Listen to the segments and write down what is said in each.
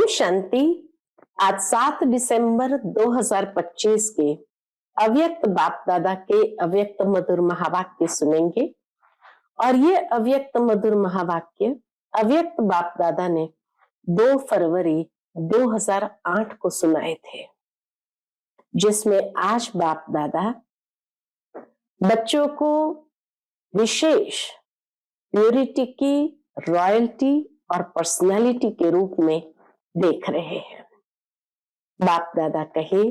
ओम शांति। आज 7 दिसंबर 2025 के अव्यक्त बाप दादा के अव्यक्त मधुर महावाक्य सुनेंगे। और ये अव्यक्त मधुर महावाक्य अव्यक्त बाप दादा ने 2 फरवरी 2008 को सुनाए थे, जिसमें आज बाप दादा बच्चों को विशेष प्योरिटी की, रॉयल्टी और पर्सनालिटी के रूप में देख रहे हैं। बाप दादा कहे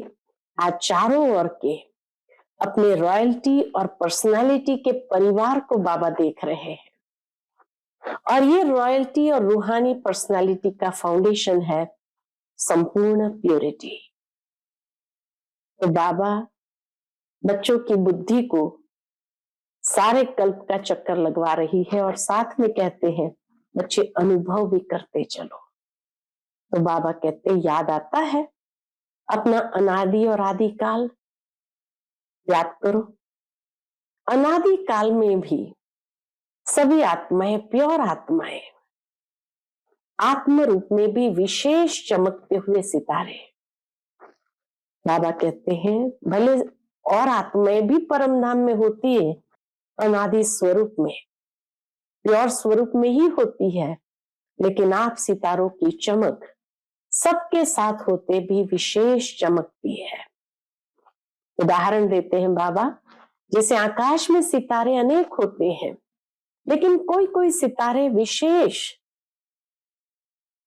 आज चारों ओर के अपने रॉयल्टी और पर्सनालिटी के परिवार को बाबा देख रहे हैं, और ये रॉयल्टी और रूहानी पर्सनालिटी का फाउंडेशन है संपूर्ण प्योरिटी। तो बाबा बच्चों की बुद्धि को सारे कल्प का चक्कर लगवा रही है और साथ में कहते हैं बच्चे अनुभव भी करते चलो। तो बाबा कहते याद आता है अपना अनादि और आदि काल, याद करो। अनादि काल में भी सभी आत्माएं प्योर आत्माएं, आत्म रूप में भी विशेष चमकते हुए सितारे। बाबा कहते हैं भले और आत्माएं भी परम धाम में होती है, अनादि स्वरूप में, प्योर स्वरूप में ही होती है, लेकिन आप सितारों की चमक सबके साथ होते भी विशेष चमकती है। उदाहरण देते हैं बाबा, जैसे आकाश में सितारे अनेक होते हैं, लेकिन कोई कोई सितारे विशेष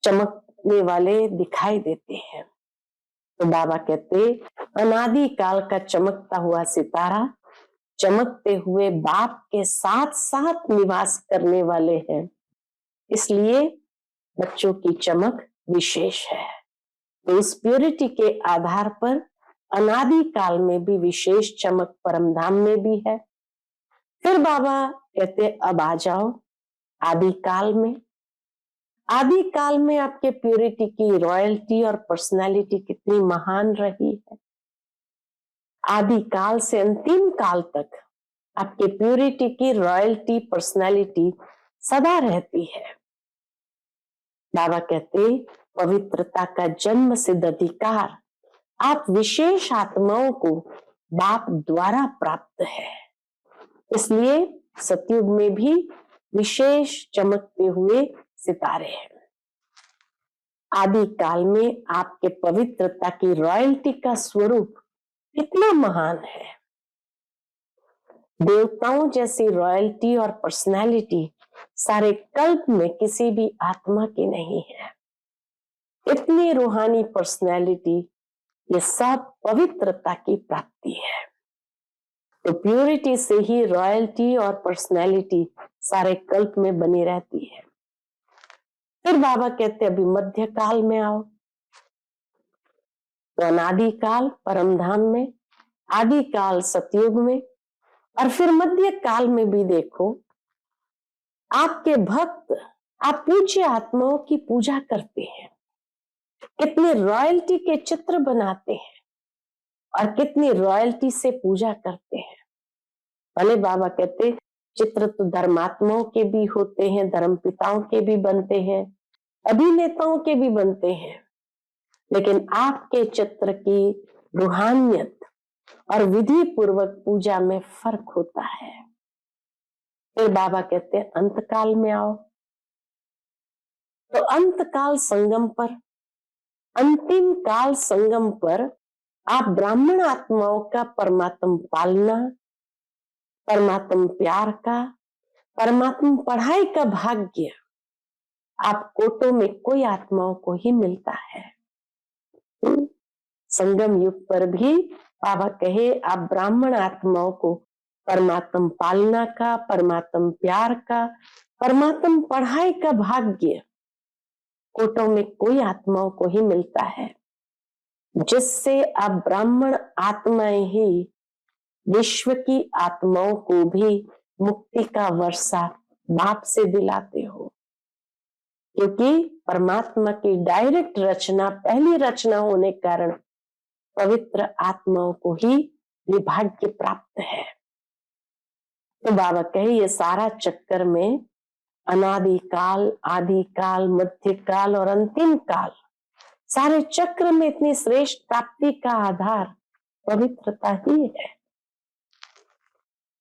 चमकने वाले दिखाई देते हैं। तो बाबा कहते अनादि काल का चमकता हुआ सितारा चमकते हुए बाप के साथ साथ निवास करने वाले हैं, इसलिए बच्चों की चमक विशेष है। तो इस प्योरिटी के आधार पर अनादि काल में भी विशेष चमक परम धाम में भी है। फिर बाबा कहते अब आ जाओ आदि काल में। आदि काल में आपके प्योरिटी की रॉयल्टी और पर्सनालिटी कितनी महान रही है। आदि काल से अंतिम काल तक आपके प्योरिटी की रॉयल्टी पर्सनालिटी सदा रहती है। बाबा कहते पवित्रता का जन्म सिद्ध अधिकार आप विशेष आत्माओं को बाप द्वारा प्राप्त है, इसलिए सतयुग में भी विशेष चमकते हुए सितारे हैं। आदि काल में आपके पवित्रता की रॉयल्टी का स्वरूप कितना महान है। देवताओं जैसी रॉयल्टी और पर्सनालिटी सारे कल्प में किसी भी आत्मा की नहीं है। इतनी रूहानी पर्सनालिटी, ये सब पवित्रता की प्राप्ति है। तो प्योरिटी से ही रॉयल्टी और पर्सनालिटी सारे कल्प में बनी रहती है। फिर बाबा कहते अभी मध्य काल में आओ। तो अनादि काल परम धाम में, आदि काल सतयुग में, और फिर मध्य काल में भी देखो आपके भक्त आप पूज्य आत्माओं की पूजा करते हैं, कितने रॉयल्टी के चित्र बनाते हैं और कितनी रॉयल्टी से पूजा करते हैं। भले बाबा कहते चित्र तो धर्मात्माओं के भी होते हैं, धर्म पिताओं के भी बनते हैं, अभिनेताओं के भी बनते हैं, लेकिन आपके चित्र की रूहानियत और विधि पूर्वक पूजा में फर्क होता है। फिर बाबा कहते हैं अंत काल में आओ। तो अंत काल संगम पर, अंतिम काल संगम पर आप ब्राह्मण आत्माओं का परमात्म पालना, परमात्म प्यार का, परमात्म पढ़ाई का भाग्य आप कोटों में कोई आत्माओं को ही मिलता है। संगम युग पर भी बाबा कहे आप ब्राह्मण आत्माओं को परमात्म पालना का, परमात्म प्यार का, परमात्म पढ़ाई का भाग्य कोटों में कोई आत्माओं को ही मिलता है, जिससे आप ब्राह्मण आत्माएं ही विश्व की आत्माओं को भी मुक्ति का वर्षा बाप से दिलाते हो। क्योंकि परमात्मा की डायरेक्ट रचना, पहली रचना होने के कारण पवित्र आत्माओं को ही ये भाग्य प्राप्त है। तो बाबा कहे ये सारा चक्कर में अनादि काल, आदि काल, मध्य काल और अंतिम काल सारे चक्र में इतनी श्रेष्ठ प्राप्ति का आधार पवित्रता ही है।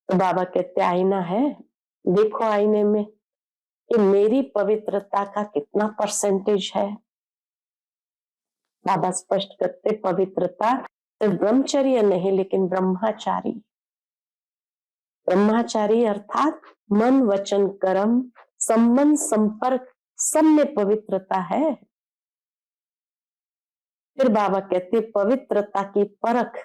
तो बाबा कहते आईना है, देखो आईने में कि मेरी पवित्रता का कितना परसेंटेज है। बाबा स्पष्ट करते पवित्रता सिर्फ ब्रह्मचर्य नहीं, लेकिन ब्रह्मचारी। ब्रह्मचारी अर्थात मन वचन कर्म संबंध संपर्क सब में पवित्रता है। फिर बाबा कहते पवित्रता की परख,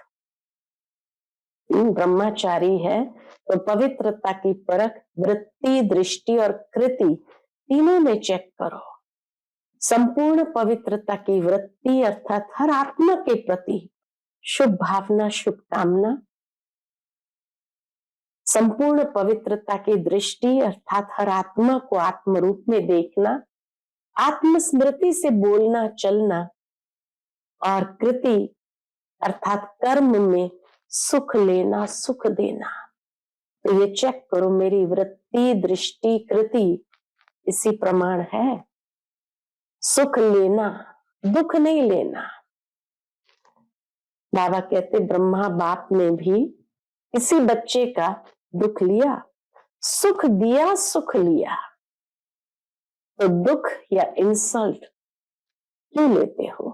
ब्रह्मचारी है तो पवित्रता की परख वृत्ति दृष्टि और कृति तीनों में चेक करो। संपूर्ण पवित्रता की वृत्ति अर्थात हर आत्मा के प्रति शुभ भावना शुभकामना, संपूर्ण पवित्रता की दृष्टि अर्थात हर आत्मा को आत्म रूप में देखना, आत्मस्मृति से बोलना चलना, और कृति अर्थात कर्म में सुख लेना सुख देना। तो ये चेक करो मेरी वृत्ति दृष्टि कृति इसी प्रमाण है। सुख लेना दुख नहीं लेना। बाबा कहते ब्रह्मा बाप ने भी किसी बच्चे का दुख लिया, सुख दिया सुख लिया, तो दुख या इंसल्ट क्यों लेते हो,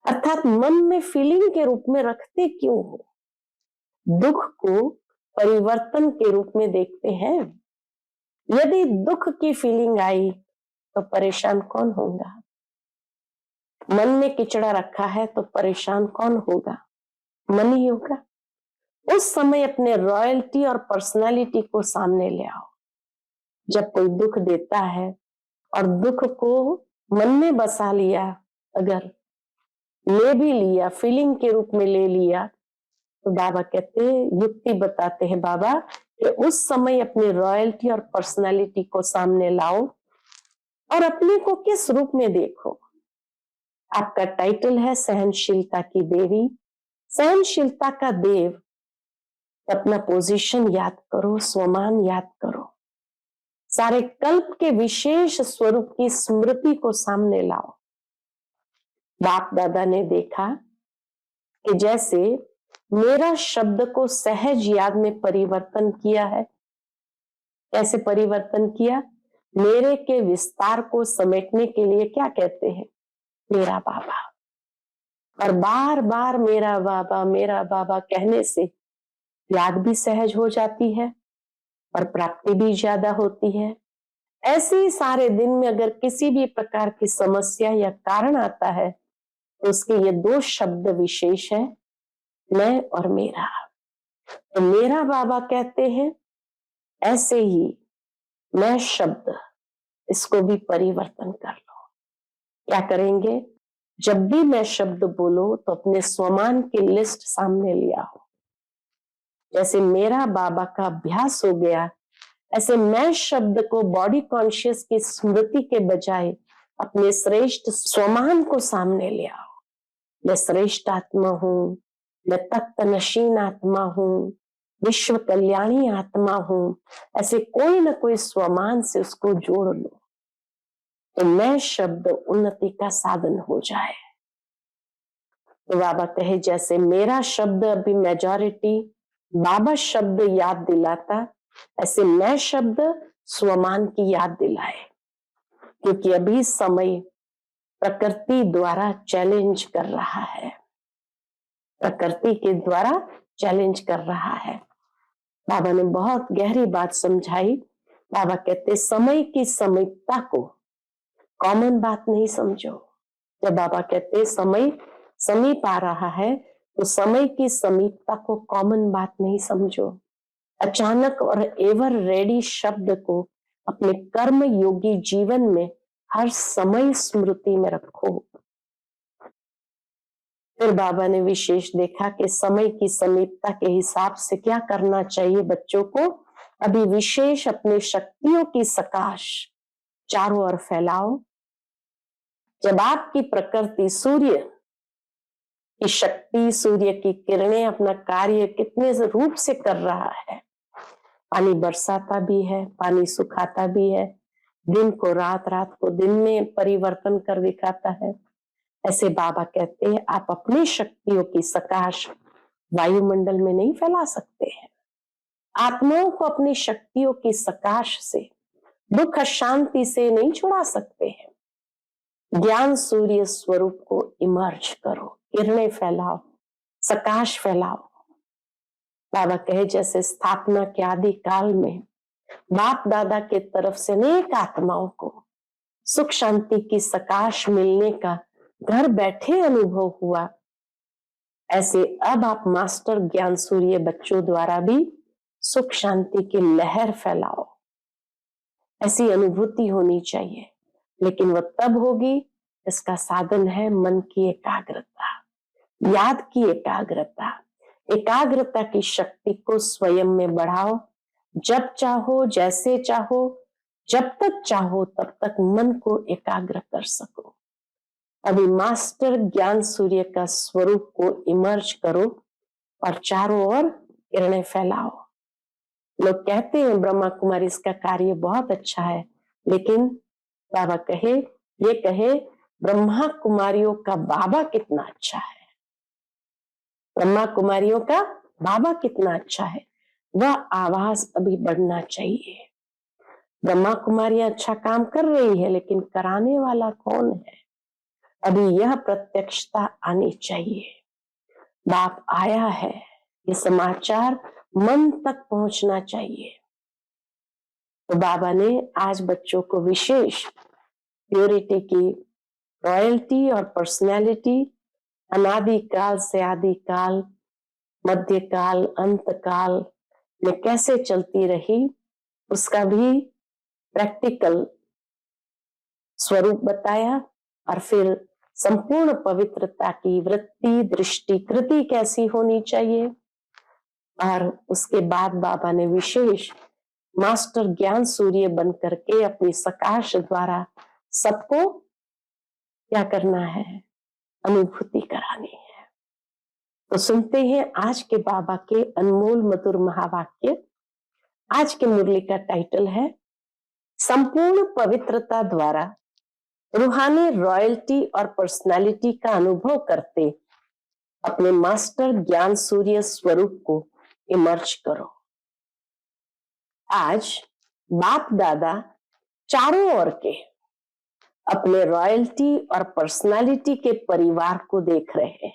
अर्थात मन में फीलिंग के रूप में रखते क्यों हो। दुख को परिवर्तन के रूप में देखते हैं। यदि दुख की फीलिंग आई तो परेशान कौन होगा। मन में किचड़ा रखा है तो परेशान कौन होगा, मन ही होगा। उस समय अपने रॉयल्टी और पर्सनालिटी को सामने ले आओ। जब कोई दुख देता है और दुख को मन में बसा लिया, अगर ले भी लिया फीलिंग के रूप में ले लिया, तो बाबा कहते युक्ति बताते हैं बाबा कि उस समय अपनी रॉयल्टी और पर्सनालिटी को सामने लाओ और अपने को किस रूप में देखो। आपका टाइटल है सहनशीलता की देवी, सहनशीलता का देव। अपना पोजीशन याद करो, स्वमान याद करो, सारे कल्प के विशेष स्वरूप की स्मृति को सामने लाओ। बाप दादा ने देखा कि जैसे मेरा शब्द को सहज याद में परिवर्तन किया है। कैसे परिवर्तन किया, मेरे के विस्तार को समेटने के लिए क्या कहते हैं, मेरा बाबा। और बार बार मेरा बाबा कहने से याद भी सहज हो जाती है और प्राप्ति भी ज्यादा होती है। ऐसे ही सारे दिन में अगर किसी भी प्रकार की समस्या या कारण आता है तो उसके ये दो शब्द विशेष है, मैं और मेरा। तो मेरा बाबा कहते हैं ऐसे ही मैं शब्द, इसको भी परिवर्तन कर लो। क्या करेंगे, जब भी मैं शब्द बोलो तो अपने स्वमान की लिस्ट सामने लिया हो। जैसे मेरा बाबा का अभ्यास हो गया, ऐसे मैं शब्द को बॉडी कॉन्शियस की स्मृति के बजाय अपने श्रेष्ठ स्वमान को सामने ले आओ। मैं श्रेष्ठ आत्मा हूं, मैं तख्त नशीन आत्मा हूं, विश्व कल्याणी आत्मा हूं। ऐसे कोई ना कोई स्वमान से उसको जोड़ लो तो मैं शब्द उन्नति का साधन हो जाए। तो बाबा कहे जैसे मेरा शब्द अभी मेजॉरिटी बाबा शब्द याद दिलाता, ऐसे मैं शब्द स्वमान की याद दिलाए। क्योंकि अभी समय प्रकृति द्वारा चैलेंज कर रहा है, प्रकृति के द्वारा चैलेंज कर रहा है। बाबा ने बहुत गहरी बात समझाई। बाबा कहते समय की समीपता को कॉमन बात नहीं समझो। जब बाबा कहते समय समीप आ रहा है तो समय की समीपता को कॉमन बात नहीं समझो। अचानक और एवर रेडी शब्द को अपने कर्म योगी जीवन में हर समय स्मृति में रखो। फिर बाबा ने विशेष देखा कि समय की समीपता के हिसाब से क्या करना चाहिए बच्चों को। अभी विशेष अपने शक्तियों की सकाश चारों ओर फैलाओ। जब आपकी प्रकृति सूर्य की शक्ति, सूर्य की किरणें अपना कार्य कितने रूप से कर रहा है, पानी बरसाता भी है, पानी सुखाता भी है, दिन को रात, रात को दिन में परिवर्तन कर दिखाता है। ऐसे बाबा कहते हैं आप अपनी शक्तियों की सकाश वायुमंडल में नहीं फैला सकते हैं। आत्माओं को अपनी शक्तियों की सकाश से, दुख शांति से नहीं छुड़ा सकते हैं। ज्ञान सूर्य स्वरूप को इमर्ज करो, किरणें फैलाओ, सकाश फैलाओ। बाबा कहे जैसे स्थापना के आदि काल में बाप दादा के तरफ से अनेक आत्माओं को सुख शांति की सकाश मिलने का घर बैठे अनुभव हुआ, ऐसे अब आप मास्टर ज्ञान सूर्य बच्चों द्वारा भी सुख शांति की लहर फैलाओ। ऐसी अनुभूति होनी चाहिए, लेकिन वह तब होगी, इसका साधन है मन की एकाग्रता, याद की एकाग्रता। एकाग्रता की शक्ति को स्वयं में बढ़ाओ। जब चाहो, जैसे चाहो, जब तक चाहो तब तक मन को एकाग्र कर सको। अभी मास्टर ज्ञान सूर्य का स्वरूप को इमर्ज करो और चारों ओर किरणें फैलाओ। लोग कहते हैं ब्रह्मा कुमारी इसका कार्य बहुत अच्छा है, लेकिन बाबा ये कहे ब्रह्मा कुमारियों का बाबा कितना अच्छा है, ब्रह्मा कुमारियों का बाबा कितना अच्छा है, वह आवाज अभी बढ़ना चाहिए। ब्रह्मा कुमारियां अच्छा काम कर रही है, लेकिन कराने वाला कौन है, अभी यह प्रत्यक्षता आनी चाहिए। बाप आया है, ये समाचार मन तक पहुंचना चाहिए। तो बाबा ने आज बच्चों को विशेष प्योरिटी की, रॉयल्टी और पर्सनैलिटी अनादिकाल से आदिकाल, मध्यकाल, अंतकाल में कैसे चलती रही, उसका भी प्रैक्टिकल स्वरूप बताया। और फिर संपूर्ण पवित्रता की वृत्ति, दृष्टि, कृति कैसी होनी चाहिए। और उसके बाद बाबा ने विशेष मास्टर ज्ञान सूर्य बन करके अपनी सकाश द्वारा सबको क्या करना है, अनुभूति करानी है। तो सुनते हैं आज के बाबा के अनमोल मधुर महावाक्य। आज के मुरली का टाइटल है संपूर्ण पवित्रता द्वारा रूहानी रॉयल्टी और पर्सनालिटी का अनुभव करते अपने मास्टर ज्ञान सूर्य स्वरूप को इमर्ज करो। आज बाप दादा चारों ओर के अपने रॉयल्टी और पर्सनालिटी के परिवार को देख रहे हैं।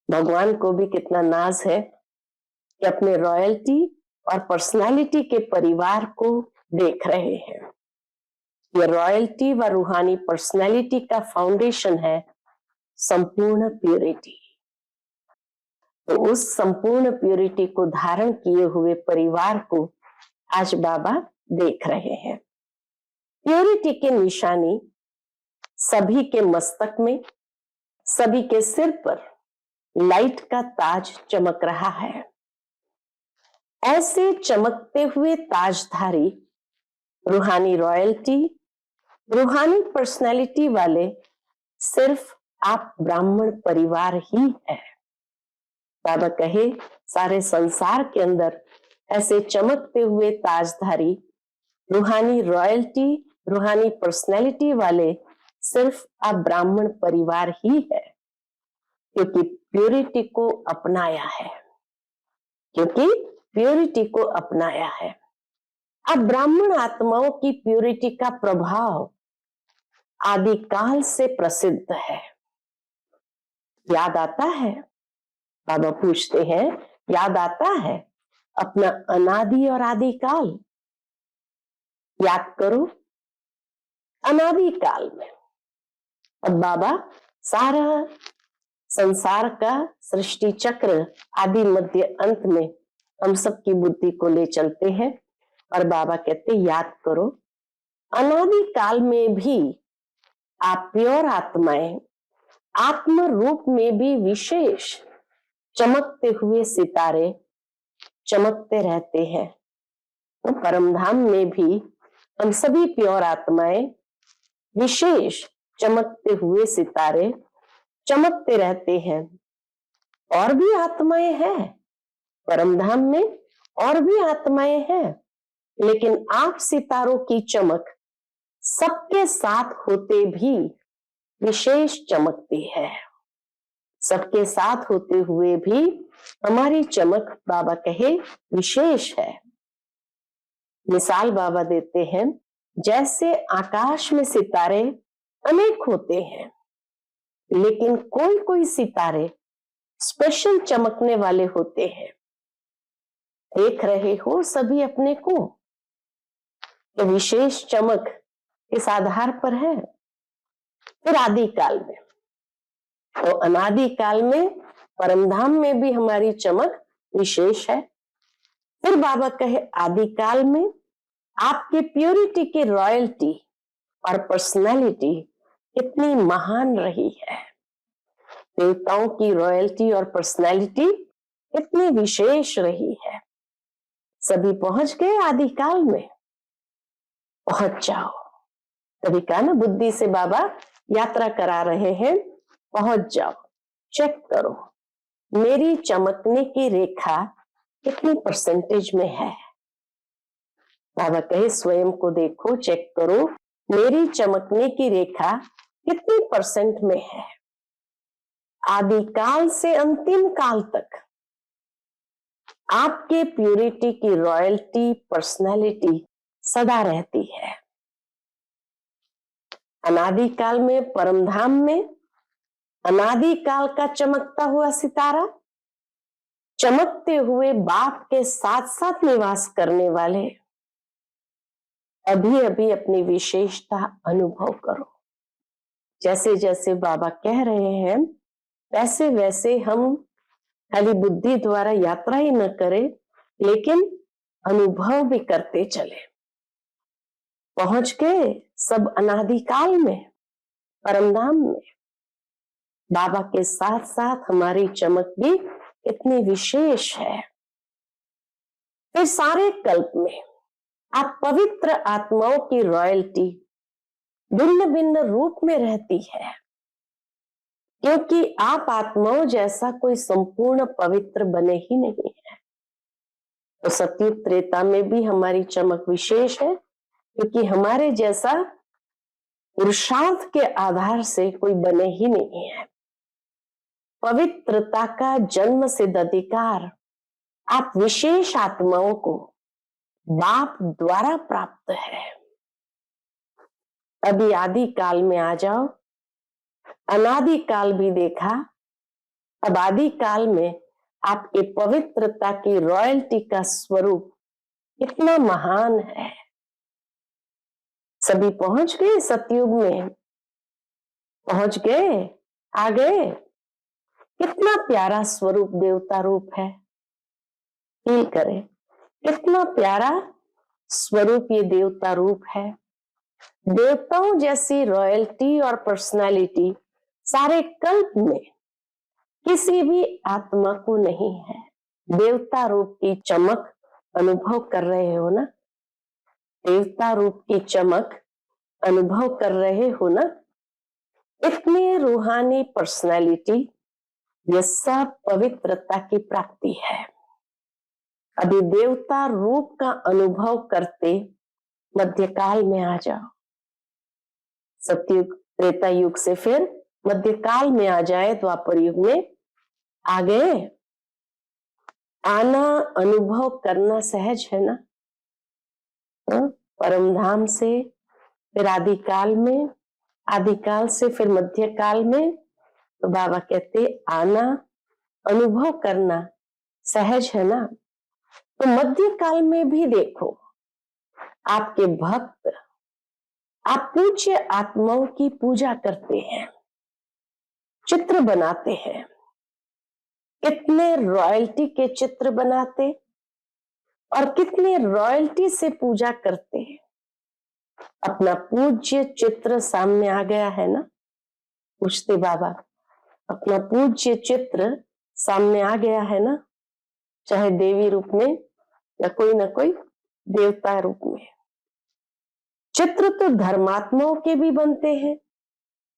भगवान को भी कितना नाज है कि अपने रॉयल्टी और पर्सनालिटी के परिवार को देख रहे हैं। ये रॉयल्टी व रूहानी पर्सनालिटी का फाउंडेशन है संपूर्ण प्योरिटी। तो उस संपूर्ण प्योरिटी को धारण किए हुए परिवार को आज बाबा देख रहे हैं। प्योरिटी की निशानी सभी के मस्तक में, सभी के सिर पर लाइट का ताज चमक रहा है। ऐसे चमकते हुए ताजधारी रूहानी रॉयल्टी, रूहानी पर्सनैलिटी वाले सिर्फ आप ब्राह्मण परिवार ही है। बाबा कहे सारे संसार के अंदर ऐसे चमकते हुए ताजधारी रूहानी रॉयल्टी, रूहानी पर्सनैलिटी वाले सिर्फ आप ब्राह्मण परिवार ही है, क्योंकि प्योरिटी को अपनाया है, क्योंकि प्योरिटी को अपनाया है। अब ब्राह्मण आत्माओं की प्योरिटी का प्रभाव आदिकाल से प्रसिद्ध है। याद आता है, बाबा पूछते हैं, याद आता है अपना अनादि और आदिकाल? याद करो अनादिकाल में। अब बाबा सारा संसार का सृष्टि चक्र आदि मध्य अंत में हम सबकी बुद्धि को ले चलते हैं और बाबा कहते याद करो अनादि काल में भी आप प्योर आत्माएं आत्म रूप में भी विशेष चमकते हुए सितारे चमकते रहते हैं। तो परमधाम में भी हम सभी प्योर आत्माएं विशेष चमकते हुए सितारे चमकते रहते हैं। और भी आत्माएं हैं परमधाम में, और भी आत्माएं हैं, लेकिन आप सितारों की चमक सबके साथ होते भी विशेष चमकती है। सबके साथ होते हुए भी हमारी चमक बाबा कहे विशेष है। मिसाल बाबा देते हैं, जैसे आकाश में सितारे अनेक होते हैं, लेकिन कोई कोई सितारे स्पेशल चमकने वाले होते हैं। देख रहे हो सभी अपने को, तो विशेष चमक इस आधार पर है। फिर आदि काल में, तो अनादि काल में परमधाम में भी हमारी चमक विशेष है। फिर बाबा कहे आदि काल में आपके प्योरिटी की रॉयल्टी और पर्सनालिटी कितनी महान रही है। देवताओं की रॉयल्टी और पर्सनालिटी कितनी विशेष रही है। सभी पहुंच गए आदि काल में, पहुंच जाओ। कभी कहा ना, बुद्धि से बाबा यात्रा करा रहे हैं, पहुंच जाओ, चेक करो मेरी चमकने की रेखा कितनी परसेंटेज में है। बाबा कहे स्वयं को देखो, चेक करो मेरी चमकने की रेखा कितनी परसेंट में है। आदि काल से अंतिम काल तक आपके प्यूरिटी की रॉयल्टी पर्सनैलिटी सदा रहती है। अनादि काल में परमधाम में अनादि काल का चमकता हुआ सितारा, चमकते हुए बाप के साथ साथ निवास करने वाले, अभी अभी अपनी विशेषता अनुभव करो। जैसे जैसे बाबा कह रहे हैं वैसे वैसे हम खाली बुद्धि द्वारा यात्रा ही न करें, लेकिन अनुभव भी करते चले। पहुंच गए सब अनादि काल में, परमधाम में। बाबा के साथ साथ हमारी चमक भी इतनी विशेष है। फिर सारे कल्प में आप पवित्र आत्माओं की रॉयल्टी भिन्न भिन्न रूप में रहती है, क्योंकि आप आत्माओं जैसा कोई संपूर्ण पवित्र बने ही नहीं है। तो सतयुग त्रेता में भी हमारी चमक विशेष है, क्योंकि हमारे जैसा पुरुषार्थ के आधार से कोई बने ही नहीं है। पवित्रता का जन्म सिद्ध अधिकार आप विशेष आत्माओं को बाप द्वारा प्राप्त है। अभी आदि काल में आ जाओ, अनादि काल भी देखा, अब आदि काल में आपके पवित्रता की रॉयल्टी का स्वरूप इतना महान है। सभी पहुंच गए सतयुग में, पहुंच गए, आ गए। कितना प्यारा स्वरूप देवता रूप है, फील करें कितना प्यारा स्वरूप ये देवता रूप है। देवताओं जैसी रॉयल्टी और पर्सनालिटी सारे कल्प में किसी भी आत्मा को नहीं है। देवता रूप की चमक अनुभव कर रहे हो ना, देवता रूप की चमक अनुभव कर रहे हो ना। इतनी रूहानी पर्सनालिटी, ये सब पवित्रता की प्राप्ति है। अभी देवता रूप का अनुभव करते मध्यकाल में आ जाओ। सतयुग त्रेता युग से फिर मध्यकाल में आ जाए, द्वापर युग में आ गए। आना, अनुभव करना सहज है ना। परमधाम से फिर आदिकाल में, आदिकाल से फिर मध्यकाल में, तो बाबा कहते आना, अनुभव करना सहज है ना। तो मध्यकाल में भी देखो, आपके भक्त, आप पूज्य आत्माओं की पूजा करते हैं, चित्र बनाते हैं। कितने रॉयल्टी के चित्र बनाते और कितने रॉयल्टी से पूजा करते हैं। अपना पूज्य चित्र सामने आ गया है ना, पूछते बाबा, अपना पूज्य चित्र सामने आ गया है ना, चाहे देवी रूप में या कोई ना कोई देवता रूप में। चित्र तो धर्मात्माओं के भी बनते हैं,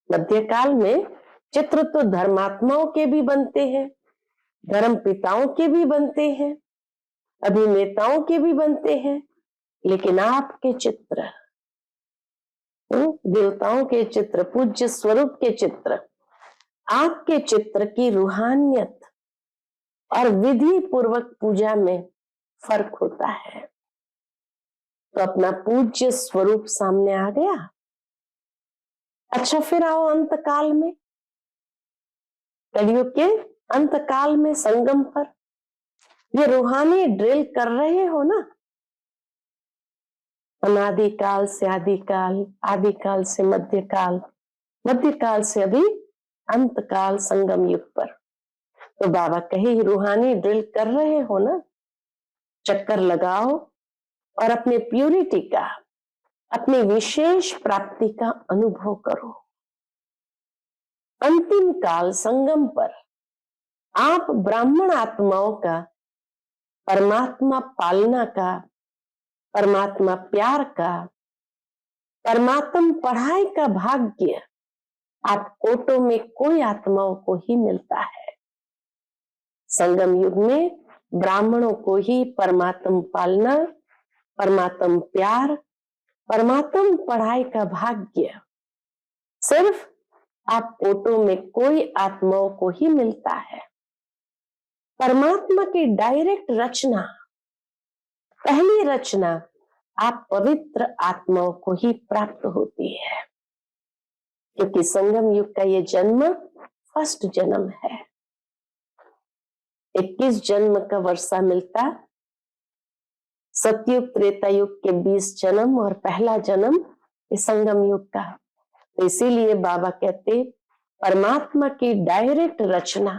मध्यकाल में चित्र तो धर्मात्माओं के भी बनते हैं, धर्म पिताओं के भी बनते हैं, अभिनेताओं के भी बनते हैं, लेकिन आपके चित्र देवताओं के चित्र, पूज्य स्वरूप के चित्र, आपके चित्र की रूहानियत और विधि पूर्वक पूजा में फर्क होता है। तो अपना पूज्य स्वरूप सामने आ गया। अच्छा, फिर आओ अंतकाल में, कलयुग के अंतकाल में संगम पर ये रूहानी ड्रिल कर रहे हो ना। अनादिकाल से आदिकाल, आदिकाल से मध्यकाल, मध्यकाल से अभी अंतकाल संगम युग पर। तो बाबा कहे रूहानी ड्रिल कर रहे हो ना, चक्कर लगाओ और अपने प्यूरिटी का, अपनी विशेष प्राप्ति का अनुभव करो। अंतिम काल संगम पर आप ब्राह्मण आत्माओं का परमात्मा पालना का, परमात्मा प्यार का, परमात्मा पढ़ाई का भाग्य आप कोटों में कोई आत्माओं को ही मिलता है। संगम युग में ब्राह्मणों को ही परमात्मा पालना, परमात्मा प्यार, परमात्मा पढ़ाई का भाग्य सिर्फ आप कोटों में कोई आत्माओं को ही मिलता है। परमात्मा की डायरेक्ट रचना, पहली रचना आप पवित्र आत्माओं को ही प्राप्त होती है, क्योंकि संगम युग का ये जन्म फर्स्ट जन्म है। 21 जन्म का वर्षा मिलता, सतयुग त्रेता युग के 20 जन्म और पहला जन्म इस संगम युग का। तो इसीलिए बाबा कहते परमात्मा की डायरेक्ट रचना,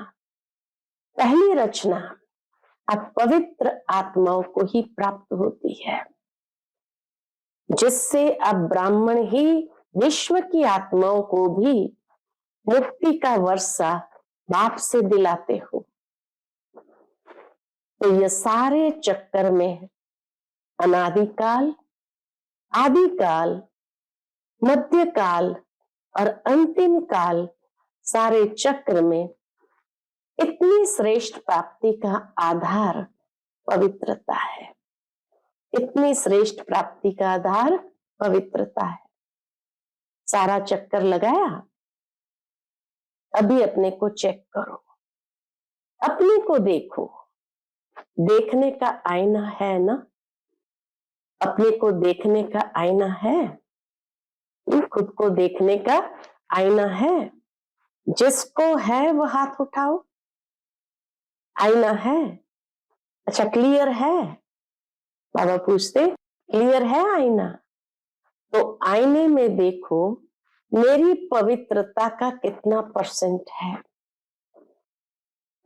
पहली रचना अब पवित्र आत्माओं को ही प्राप्त होती है, जिससे अब ब्राह्मण ही विश्व की आत्माओं को भी मुक्ति का वर्षा बाप से दिलाते हो। तो ये सारे चक्कर में अनादिकाल, आदिकाल, मध्यकाल और अंतिम काल, सारे चक्र में इतनी श्रेष्ठ प्राप्ति का आधार पवित्रता है। इतनी श्रेष्ठ प्राप्ति का आधार पवित्रता है। सारा चक्कर लगाया, अभी अपने को चेक करो, अपने को देखो। देखने का आईना है ना, अपने को देखने का आईना है, खुद को देखने का आईना है। जिसको है वो हाथ उठाओ। आईना है? अच्छा, क्लियर है? बाबा पूछते क्लियर है आईना? तो आईने में देखो मेरी पवित्रता का कितना परसेंट है।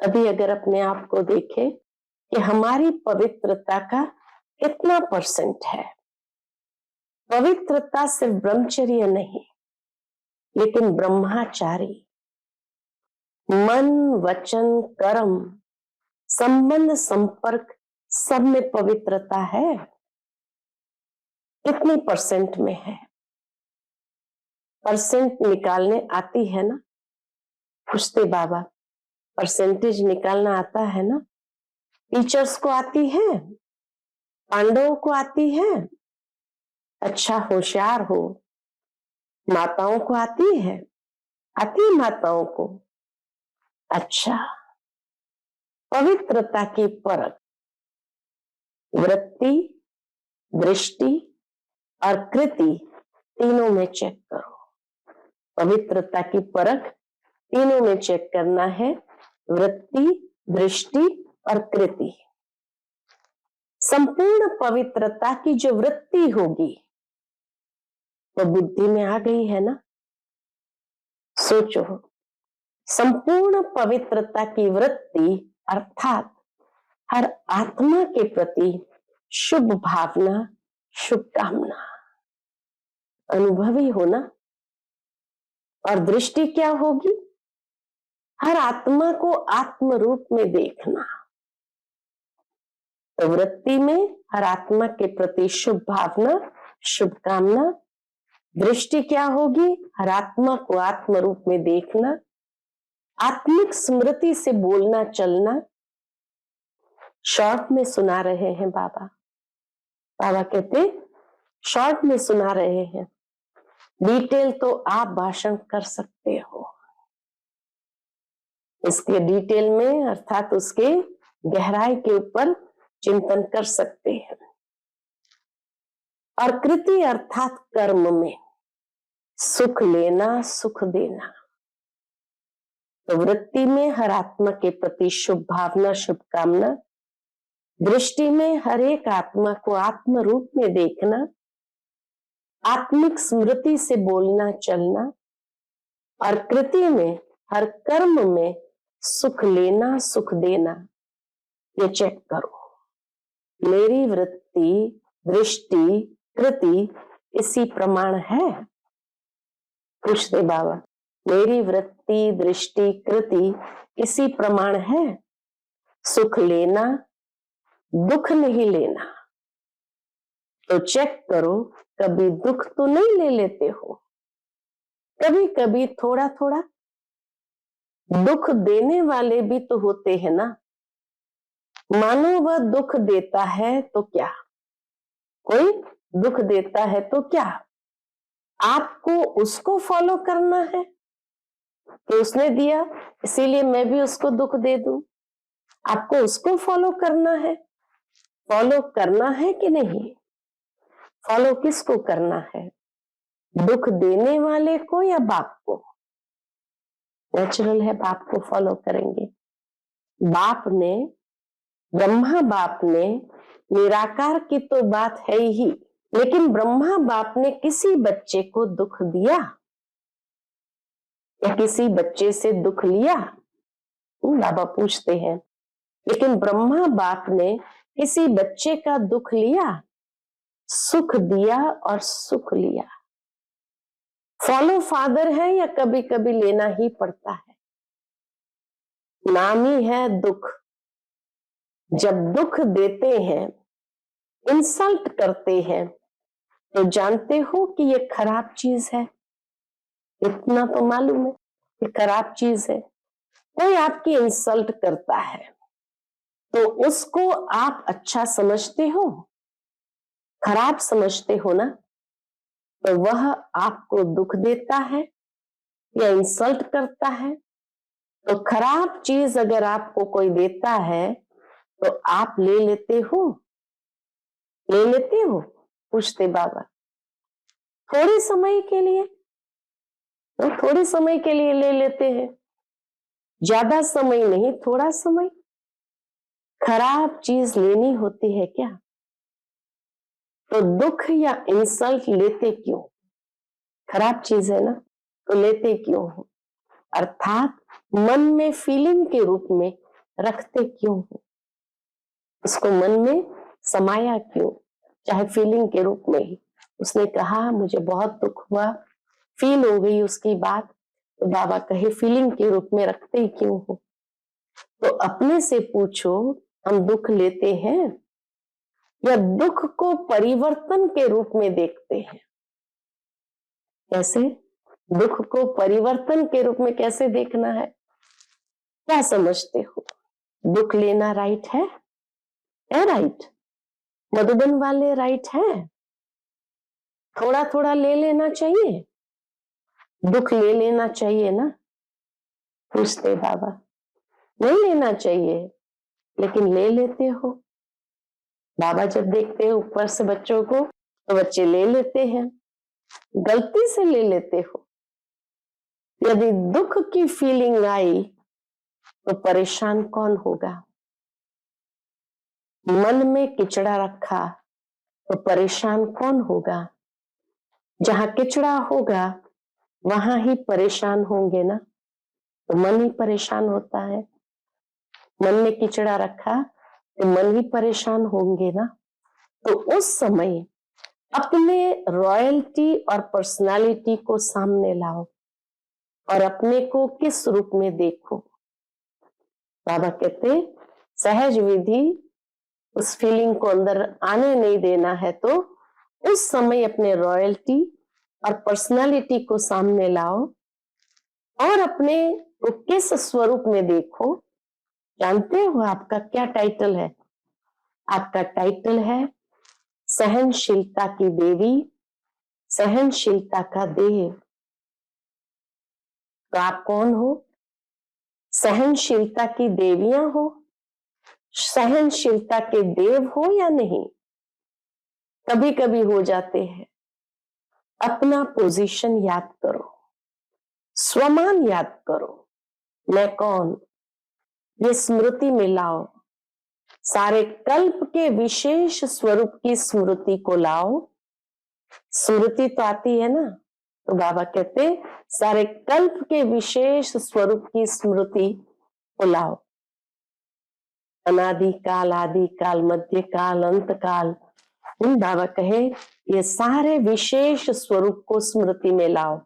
अभी अगर अपने आप को देखे कि हमारी पवित्रता का कितना परसेंट है। पवित्रता सिर्फ ब्रह्मचर्य नहीं, लेकिन ब्रह्मचारी, मन वचन कर्म, संबंध संपर्क सब में पवित्रता है। कितनी परसेंट में है? परसेंट निकालने आती है ना? पूछते बाबा, परसेंटेज निकालना आता है ना? टीचर्स को आती है, पांडवों को आती है। अच्छा, होशियार हो। माताओं को आती है माताओं को। अच्छा, पवित्रता की परख वृत्ति, दृष्टि और कृति तीनों में चेक करो। पवित्रता की परख तीनों में चेक करना है, वृत्ति, दृष्टि और कृति। संपूर्ण पवित्रता की जो वृत्ति होगी वो बुद्धि में आ गई है ना? सोचो, संपूर्ण पवित्रता की वृत्ति अर्थात हर आत्मा के प्रति शुभ भावना, शुभकामना, अनुभवी होना। और दृष्टि क्या होगी? हर आत्मा को आत्म रूप में देखना। तो वृत्ति में हर आत्मा के प्रति शुभ भावना, शुभकामना। दृष्टि क्या होगी? हर आत्मा को आत्म रूप में देखना, आत्मिक स्मृति से बोलना चलना। शॉर्ट में सुना रहे हैं बाबा। बाबा कहते शॉर्ट में सुना रहे हैं। डिटेल तो आप भाषण कर सकते हो, इसके डिटेल में अर्थात उसके गहराई के ऊपर चिंतन कर सकते हैं। और कृति अर्थात कर्म में सुख लेना सुख देना, तो वृत्ति में हर आत्मा के प्रति शुभ भावना शुभकामना, दृष्टि में हर एक आत्मा को आत्म रूप में देखना, आत्मिक स्मृति से बोलना चलना, और कृति में हर कर्म में सुख लेना सुख देना। ये चेक करो, मेरी वृत्ति दृष्टि कृति इसी प्रमाण है? पूछते बाबा, मेरी वृत्ति दृष्टि कृति इसी प्रमाण है? सुख लेना दुख नहीं लेना। तो चेक करो, कभी दुख तो नहीं ले लेते हो? कभी कभी थोड़ा थोड़ा दुख देने वाले भी तो होते हैं ना। मानो वह दुख देता है तो क्या, कोई दुख देता है तो क्या, आपको उसको फॉलो करना है कि उसने दिया इसीलिए मैं भी उसको दुख दे दूं? आपको उसको फॉलो करना है? फॉलो करना है कि नहीं? फॉलो किसको करना है, दुख देने वाले को या बाप को? नेचुरल है बाप को फॉलो करेंगे। बाप ने, ब्रह्मा बाप ने, निराकार की तो बात है ही, लेकिन ब्रह्मा बाप ने किसी बच्चे को दुख दिया या किसी बच्चे से दुख लिया? बाबा पूछते हैं। लेकिन ब्रह्मा बाप ने किसी बच्चे का दुख लिया, सुख दिया और सुख लिया। फॉलो फादर है या कभी कभी लेना ही पड़ता है? नाम ही है दुख। जब दुख देते हैं, इंसल्ट करते हैं, तो जानते हो कि ये खराब चीज है। इतना तो मालूम है कि खराब चीज है। कोई आपकी इंसल्ट करता है तो उसको आप अच्छा समझते हो, खराब समझते हो ना? तो वह आपको दुख देता है या इंसल्ट करता है। तो खराब चीज अगर आपको कोई देता है तो आप ले लेते हो? ले लेते हो? पूछते बाबा। थोड़े समय के लिए, तो थोड़े समय के लिए ले लेते हैं, ज्यादा समय नहीं, थोड़ा समय। खराब चीज लेनी होती है क्या? तो दुख या इंसल्ट लेते क्यों? खराब चीज है ना, तो लेते क्यों हो? अर्थात मन में फीलिंग के रूप में रखते क्यों हो? उसको मन में समाया क्यों, चाहे फीलिंग के रूप में ही? उसने कहा मुझे बहुत दुख हुआ, फील हो गई उसकी बात, तो बाबा कहे फीलिंग के रूप में रखते ही क्यों हो? तो अपने से पूछो, हम दुख लेते हैं या दुख को परिवर्तन के रूप में देखते हैं? कैसे? दुख को परिवर्तन के रूप में कैसे देखना है? क्या समझते हो? दुख लेना राइट है? राइट? मधुबन वाले राइट है? थोड़ा थोड़ा ले लेना चाहिए, दुख ले लेना चाहिए ना? पूछते बाबा। नहीं लेना चाहिए, लेकिन ले लेते हो। बाबा जब देखते हैं ऊपर से बच्चों को, तो बच्चे ले लेते हैं, गलती से ले लेते हो। यदि दुख की फीलिंग आई तो परेशान कौन होगा? मन में किचड़ा रखा तो परेशान कौन होगा? जहां किचड़ा होगा वहां ही परेशान होंगे ना, तो मन ही परेशान होता है। मन में किचड़ा रखा तो मन ही परेशान होंगे ना। तो उस समय अपने रॉयल्टी और पर्सनालिटी को सामने लाओ और अपने को किस रूप में देखो। बाबा कहते सहज विधि उस फीलिंग को अंदर आने नहीं देना है, तो उस समय अपने रॉयल्टी और पर्सनालिटी को सामने लाओ और अपने को किस स्वरूप में देखो। जानते हो आपका क्या टाइटल है? आपका टाइटल है सहनशीलता की देवी, सहनशीलता का देव। तो आप कौन हो? सहनशीलता की देवियां हो? सहनशीलता के देव हो या नहीं? कभी कभी हो जाते हैं। अपना पोजीशन याद करो, स्वमान याद करो, मैं कौन, ये स्मृति में लाओ। सारे कल्प के विशेष स्वरूप की स्मृति को लाओ। स्मृति तो आती है ना, तो बाबा कहते सारे कल्प के विशेष स्वरूप की स्मृति को लाओ। अनादि काल, आदि काल, मध्य काल, अंत काल, बाबा कहे ये सारे विशेष स्वरूप को स्मृति में लाओ।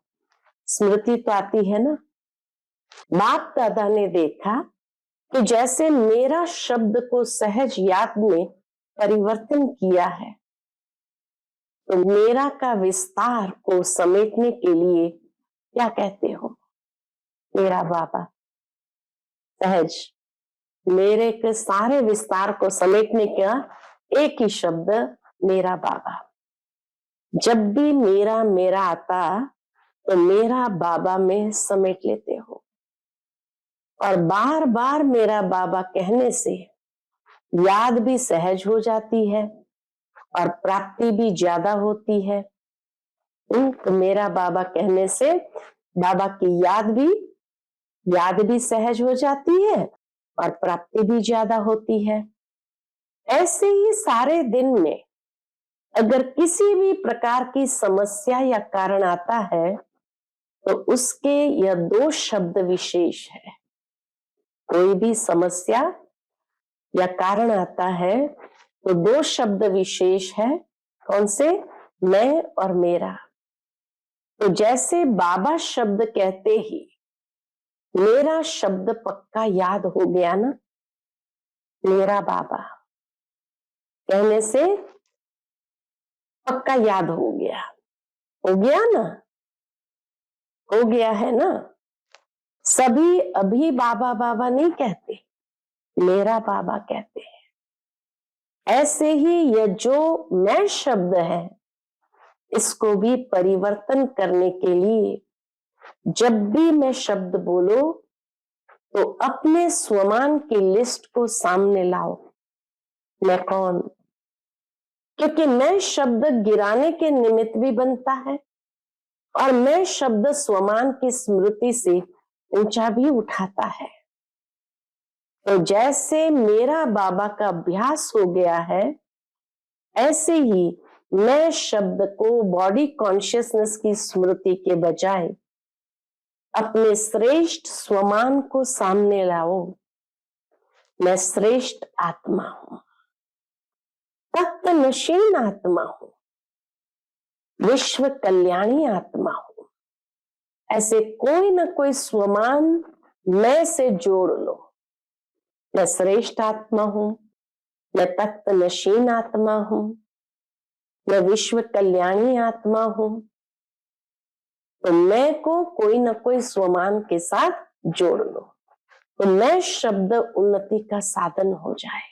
स्मृति तो आती है ना। बाप दादा ने देखा कि जैसे मेरा शब्द को सहज याद में परिवर्तन किया है, तो मेरा का विस्तार को समेटने के लिए क्या कहते हो? मेरा बाबा। सहज मेरे के सारे विस्तार को समेटने का एक ही शब्द, मेरा बाबा। जब भी मेरा मेरा आता तो मेरा बाबा में समेट लेते हो, और बार बार मेरा बाबा कहने से याद भी सहज हो जाती है और प्राप्ति भी ज्यादा होती है। तो मेरा बाबा कहने से बाबा की याद भी सहज हो जाती है और प्राप्ति भी ज्यादा होती है। ऐसे ही सारे दिन में अगर किसी भी प्रकार की समस्या या कारण आता है तो उसके यह दो शब्द विशेष है। कोई भी समस्या या कारण आता है तो दो शब्द विशेष है। कौन से? मैं और मेरा। तो जैसे बाबा शब्द कहते ही मेरा शब्द पक्का याद हो गया ना, मेरा बाबा कहने से पक्का याद हो गया ना, हो गया है ना। सभी अभी बाबा बाबा नहीं कहते, मेरा बाबा कहते हैं। ऐसे ही यह जो मैं शब्द है, इसको भी परिवर्तन करने के लिए जब भी मैं शब्द बोलो तो अपने स्वमान की लिस्ट को सामने लाओ। मैं कौन? क्योंकि मैं शब्द गिराने के निमित्त भी बनता है और मैं शब्द स्वमान की स्मृति से ऊंचा भी उठाता है। तो जैसे मेरा बाबा का अभ्यास हो गया है, ऐसे ही मैं शब्द को बॉडी कॉन्शियसनेस की स्मृति के बजाय अपने श्रेष्ठ स्वमान को सामने लाओ। मैं श्रेष्ठ आत्मा हूं, तख्त नशीन आत्मा हूं, विश्व कल्याणी आत्मा हूं। ऐसे कोई ना कोई स्वमान मैं से जोड़ लो। मैं श्रेष्ठ आत्मा हूं, मैं तख्त नशीन आत्मा हूं, मैं विश्व कल्याणी आत्मा हूं। तो मैं को कोई ना कोई स्वमान के साथ जोड़ लो, तो मैं शब्द उन्नति का साधन हो जाए।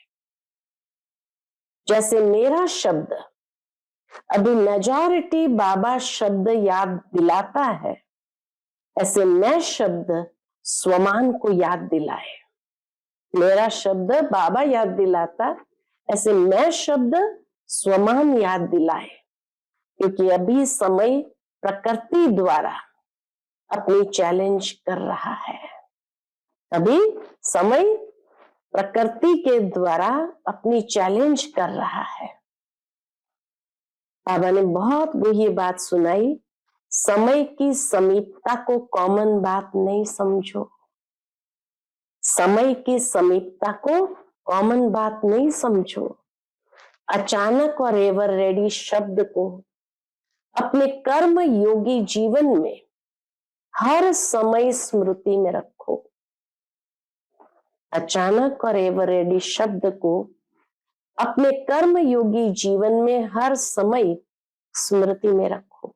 जैसे मेरा शब्द अभी मेजॉरिटी बाबा शब्द याद दिलाता है, ऐसे मैं शब्द स्वमान को याद दिलाए। मेरा शब्द बाबा याद दिलाता, ऐसे मैं शब्द स्वमान याद दिलाए। क्योंकि अभी समय प्रकृति द्वारा अपनी चैलेंज कर रहा है। अभी समय प्रकृति के द्वारा अपनी चैलेंज कर रहा है। बाबा ने बहुत गहरी बात सुनाई, समय की समीपता को कॉमन बात नहीं समझो। समय की समीपता को कॉमन बात नहीं समझो। अचानक और एवर रेडी शब्द को अपने कर्म योगी जीवन में हर समय स्मृति में रखो। अचानक और एवर रेडी शब्द को अपने कर्म योगी जीवन में हर समय स्मृति में रखो।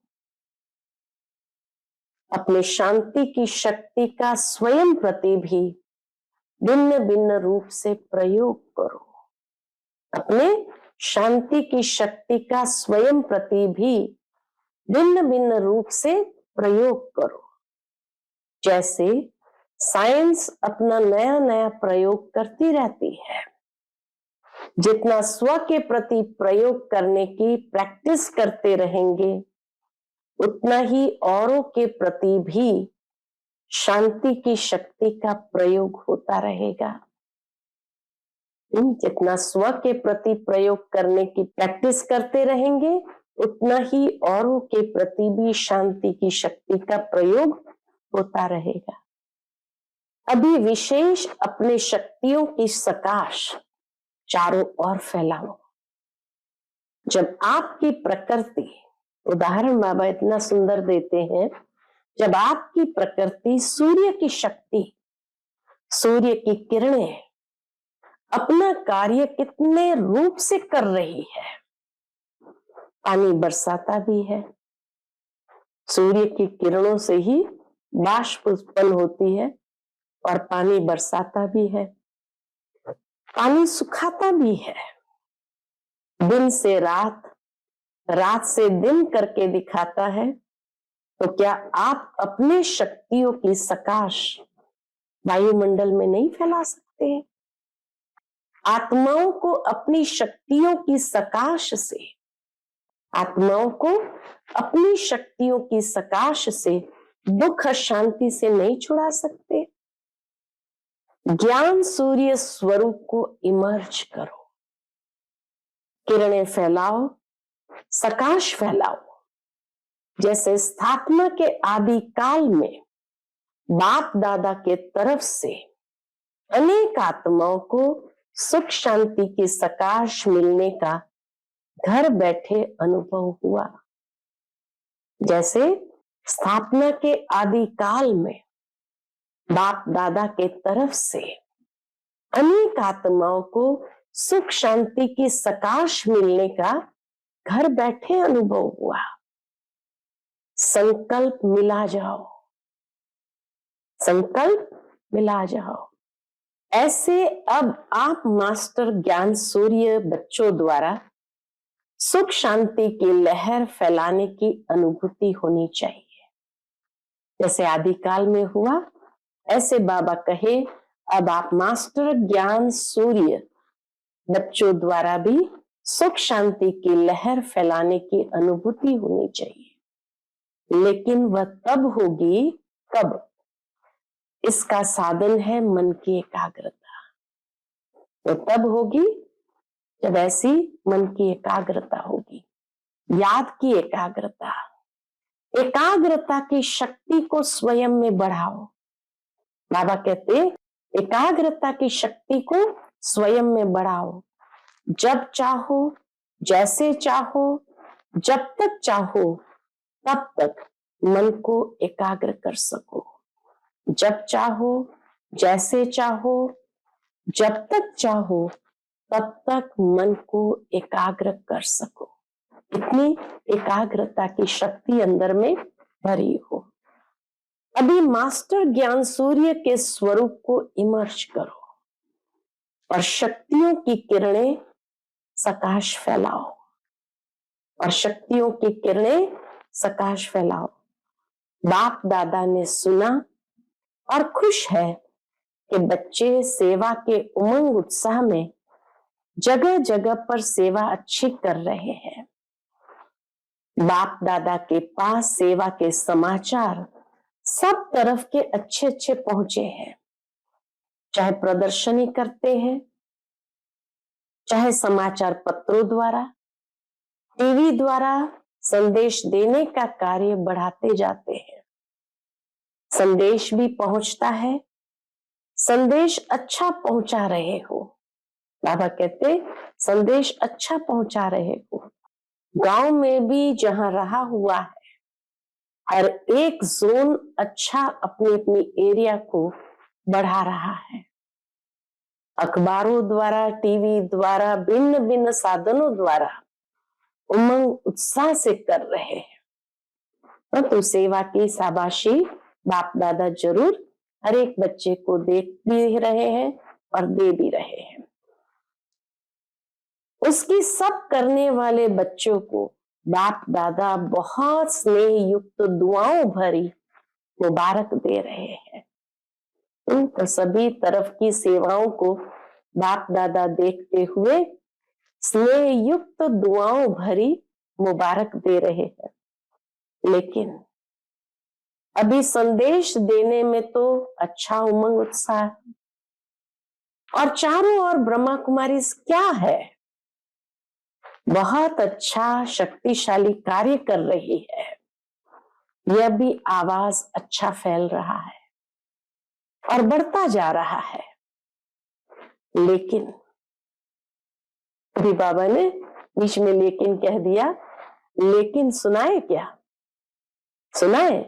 अपने शांति की शक्ति का स्वयं प्रति भी भिन्न भिन्न रूप से प्रयोग करो। अपने शांति की शक्ति का स्वयं प्रति भी भिन्न भिन्न रूप से प्रयोग करो। जैसे साइंस अपना नया नया प्रयोग करती रहती है, जितना स्व के प्रति प्रयोग करने की प्रैक्टिस करते रहेंगे, उतना ही औरों के प्रति भी शांति की शक्ति का प्रयोग होता रहेगा। जितना स्व के प्रति प्रयोग करने की प्रैक्टिस करते रहेंगे, उतना ही औरों के प्रति भी शांति की शक्ति का प्रयोग होता रहेगा। अभी विशेष अपने शक्तियों की सकाश चारों ओर फैलाओ। जब आपकी प्रकृति, उदाहरण बाबा इतना सुंदर देते हैं, जब आपकी प्रकृति सूर्य की शक्ति, सूर्य की किरणें अपना कार्य कितने रूप से कर रही है। पानी बरसाता भी है, सूर्य की किरणों से ही बाष्प उत्पन्न होती है और पानी बरसाता भी है, पानी सुखाता भी है, दिन से रात, रात से दिन करके दिखाता है। तो क्या आप अपने शक्तियों की सकाश वायुमंडल में नहीं फैला सकते? आत्माओं को अपनी शक्तियों की सकाश से, आत्माओं को अपनी शक्तियों की सकाश से दुख शांति से नहीं छुड़ा सकते? ज्ञान सूर्य स्वरूप को इमर्ज करो, किरणें फैलाओ, सकाश फैलाओ। जैसे स्थापना के आदि काल में बाप दादा के तरफ से अनेक आत्माओं को सुख शांति की सकाश मिलने का घर बैठे अनुभव हुआ। जैसे स्थापना के आदि काल में बाप दादा के तरफ से अनेक आत्माओं को सुख शांति की सकाश मिलने का घर बैठे अनुभव हुआ। संकल्प मिला जाओ, संकल्प मिला जाओ। ऐसे अब आप मास्टर ज्ञान सूर्य बच्चों द्वारा सुख शांति की लहर फैलाने की अनुभूति होनी चाहिए। जैसे आदिकाल में हुआ, ऐसे बाबा कहे अब आप मास्टर ज्ञान सूर्य बच्चों द्वारा भी सुख शांति की लहर फैलाने की अनुभूति होनी चाहिए। लेकिन वह तब होगी कब? इसका साधन है मन की एकाग्रता। वो तब होगी जब ऐसी मन की एकाग्रता होगी, याद की एकाग्रता। एकाग्रता की शक्ति को स्वयं में बढ़ाओ। बाबा कहते एकाग्रता की शक्ति को स्वयं में बढ़ाओ। जब चाहो, जैसे चाहो, जब तक चाहो, तब तक मन को एकाग्र कर सको। जब चाहो, जैसे चाहो, जब तक चाहो, तब तक मन को एकाग्र कर सको। इतनी एकाग्रता की शक्ति अंदर में भरी हो। अभी मास्टर ज्ञान सूर्य के स्वरूप को इमर्ज करो और शक्तियों की किरणें सकाश फैलाओ, और शक्तियों की किरणें सकाश फैलाओ। बाप दादा ने सुना और खुश है कि बच्चे सेवा के उमंग उत्साह में जगह जगह पर सेवा अच्छी कर रहे हैं। बाप दादा के पास सेवा के समाचार सब तरफ के अच्छे अच्छे पहुंचे हैं। चाहे प्रदर्शनी करते हैं, चाहे समाचार पत्रों द्वारा, टीवी द्वारा संदेश देने का कार्य बढ़ाते जाते हैं। संदेश भी पहुंचता है, संदेश अच्छा पहुंचा रहे हो। बाबा कहते संदेश अच्छा पहुंचा रहे हो। गांव में भी जहां रहा हुआ है, हर एक जोन अच्छा अपनी अपनी एरिया को बढ़ा रहा है। अखबारों द्वारा, टीवी द्वारा, भिन्न भिन्न साधनों द्वारा उमंग उत्साह से कर रहे हैं। परंतु सेवा की शाबाशी बाप दादा जरूर हर एक बच्चे को देख भी रहे हैं और दे भी रहे हैं। उसकी सब करने वाले बच्चों को बाप दादा बहुत स्नेह युक्त दुआओं भरी मुबारक दे रहे हैं। तो सभी तरफ की सेवाओं को बाप दादा देखते हुए स्नेह युक्त दुआओं भरी मुबारक दे रहे हैं। लेकिन अभी संदेश देने में तो अच्छा उमंग उत्साह, और चारों ओर ब्रह्मा कुमारी क्या है, बहुत अच्छा शक्तिशाली कार्य कर रही है। यह भी आवाज अच्छा फैल रहा है और बढ़ता जा रहा है। लेकिन अभी बाबा ने बीच में लेकिन कह दिया। लेकिन सुनाए क्या? सुनाए?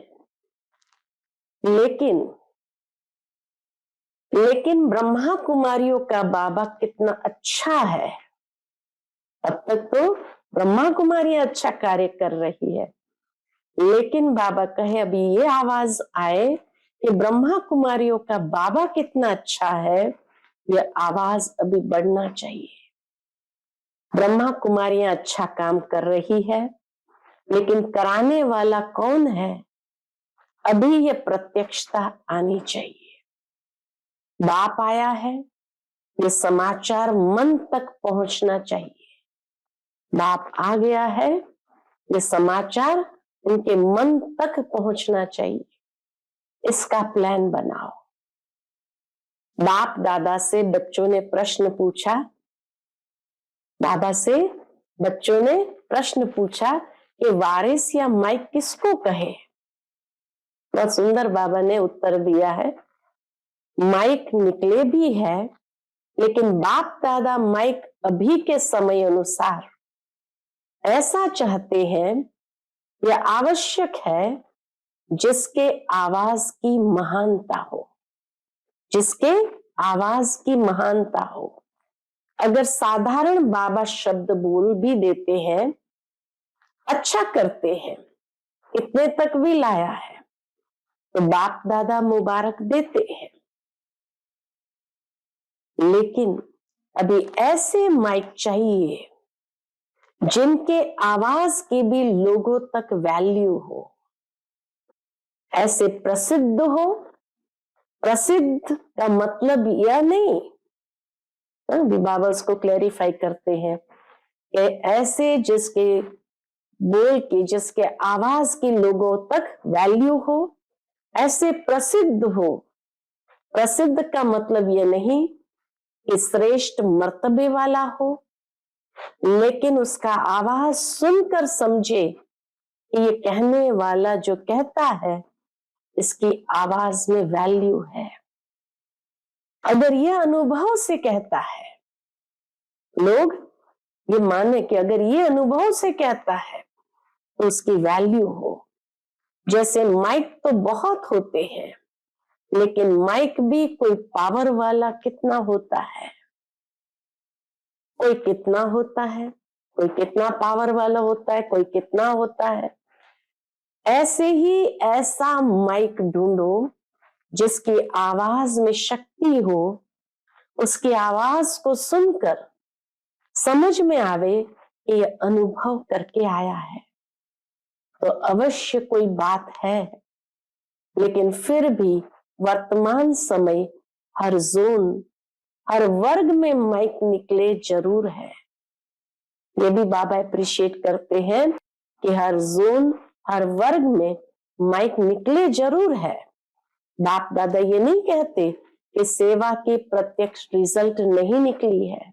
लेकिन ब्रह्मा कुमारियों का बाबा कितना अच्छा है। अब तक तो ब्रह्मा कुमारी अच्छा कार्य कर रही है, लेकिन बाबा कहे अभी ये आवाज आए कि ब्रह्मा कुमारियों का बाबा कितना अच्छा है, यह आवाज अभी बढ़ना चाहिए। ब्रह्मा कुमारियां अच्छा काम कर रही है, लेकिन कराने वाला कौन है, अभी यह प्रत्यक्षता आनी चाहिए। बाप आया है, ये समाचार मन तक पहुंचना चाहिए। बाप आ गया है, ये समाचार उनके मन तक पहुंचना चाहिए। इसका प्लान बनाओ। बाप दादा से बच्चों ने प्रश्न पूछा। बाबा से बच्चों ने प्रश्न पूछा कि वारिस या माइक किसको कहे। बहुत सुंदर बाबा ने उत्तर दिया है, माइक निकले भी है, लेकिन बाप दादा माइक अभी के समय अनुसार ऐसा चाहते हैं, यह आवश्यक है जिसके आवाज की महानता हो, जिसके आवाज की महानता हो। अगर साधारण बाबा शब्द बोल भी देते हैं, अच्छा करते हैं, इतने तक भी लाया है, तो बाप दादा मुबारक देते हैं। लेकिन अभी ऐसे माइक चाहिए जिनके आवाज की भी लोगों तक वैल्यू हो, ऐसे प्रसिद्ध हो। प्रसिद्ध का मतलब यह नहीं, बाबा उसको क्लैरिफाई करते हैं कि ऐसे जिसके बोल की, जिसके आवाज की लोगों तक वैल्यू हो, ऐसे प्रसिद्ध हो। प्रसिद्ध का मतलब यह नहीं कि श्रेष्ठ मर्तबे वाला हो, लेकिन उसका आवाज सुनकर समझे कि ये कहने वाला जो कहता है, इसकी आवाज में वैल्यू है। अगर यह अनुभव से कहता है, लोग ये माने कि अगर ये अनुभव से कहता है तो उसकी वैल्यू हो। जैसे माइक तो बहुत होते हैं, लेकिन माइक भी कोई पावर वाला कितना होता है, कोई कितना होता है, कोई कितना पावर वाला होता है, कोई कितना होता है। ऐसे ही ऐसा माइक ढूंढो जिसकी आवाज में शक्ति हो, उसकी आवाज को सुनकर समझ में आवे कि यह अनुभव करके आया है, तो अवश्य कोई बात है। लेकिन फिर भी वर्तमान समय हर जोन, हर वर्ग में माइक निकले जरूर है। ये भी बाबा अप्रिशिएट करते हैं कि हर जोन, हर वर्ग में माइक निकले जरूर है। बाप दादा ये नहीं कहते कि सेवा की प्रत्यक्ष रिजल्ट नहीं निकली है।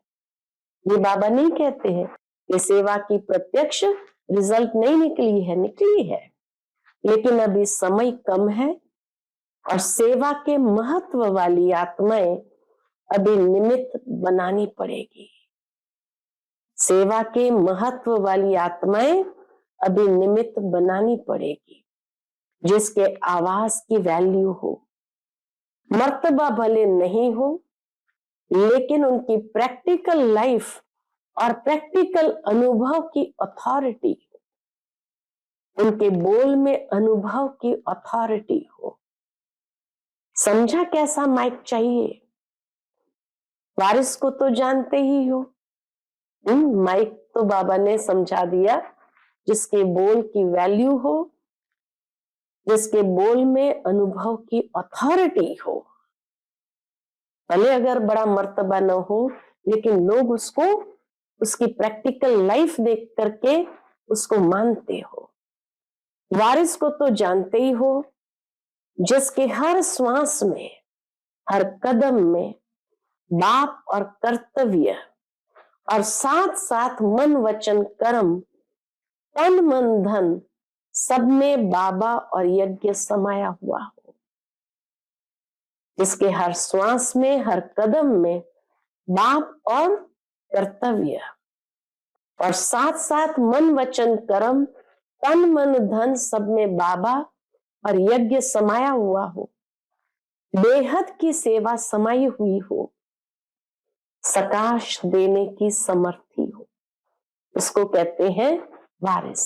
ये बाबा नहीं कहते हैं कि सेवा की प्रत्यक्ष रिजल्ट नहीं निकली है, निकली है, लेकिन अभी समय कम है और सेवा के महत्व वाली आत्माएं अभी निमित्त बनानी पड़ेगी। सेवा के महत्व वाली आत्माएं अभी निमित्त बनानी पड़ेगी, जिसके आवाज की वैल्यू हो। मर्तबा भले नहीं हो, लेकिन उनकी प्रैक्टिकल लाइफ और प्रैक्टिकल अनुभव की अथॉरिटी, उनके बोल में अनुभव की अथॉरिटी हो। समझा कैसा माइक चाहिए? वारिस को तो जानते ही हो। माइक तो बाबा ने समझा दिया जिसके बोल की वैल्यू हो, जिसके बोल में अनुभव की अथॉरिटी हो। भले अगर बड़ा मर्तबा न हो, लेकिन लोग उसको, उसकी प्रैक्टिकल लाइफ देख करके उसको मानते हो। वारिस को तो जानते ही हो, जिसके हर श्वास में, हर कदम में बाप और कर्तव्य और साथ साथ मन वचन कर्म, तन मन धन, सब में बाबा और यज्ञ समाया हुआ हो। जिसके हर श्वास में, हर कदम में बाप और कर्तव्य और साथ साथ मन वचन कर्म, तन मन धन, सब में बाबा और यज्ञ समाया हुआ हो, बेहद की सेवा समाई हुई हो, सकाश देने की समर्थी हो, उसको कहते हैं वारिस।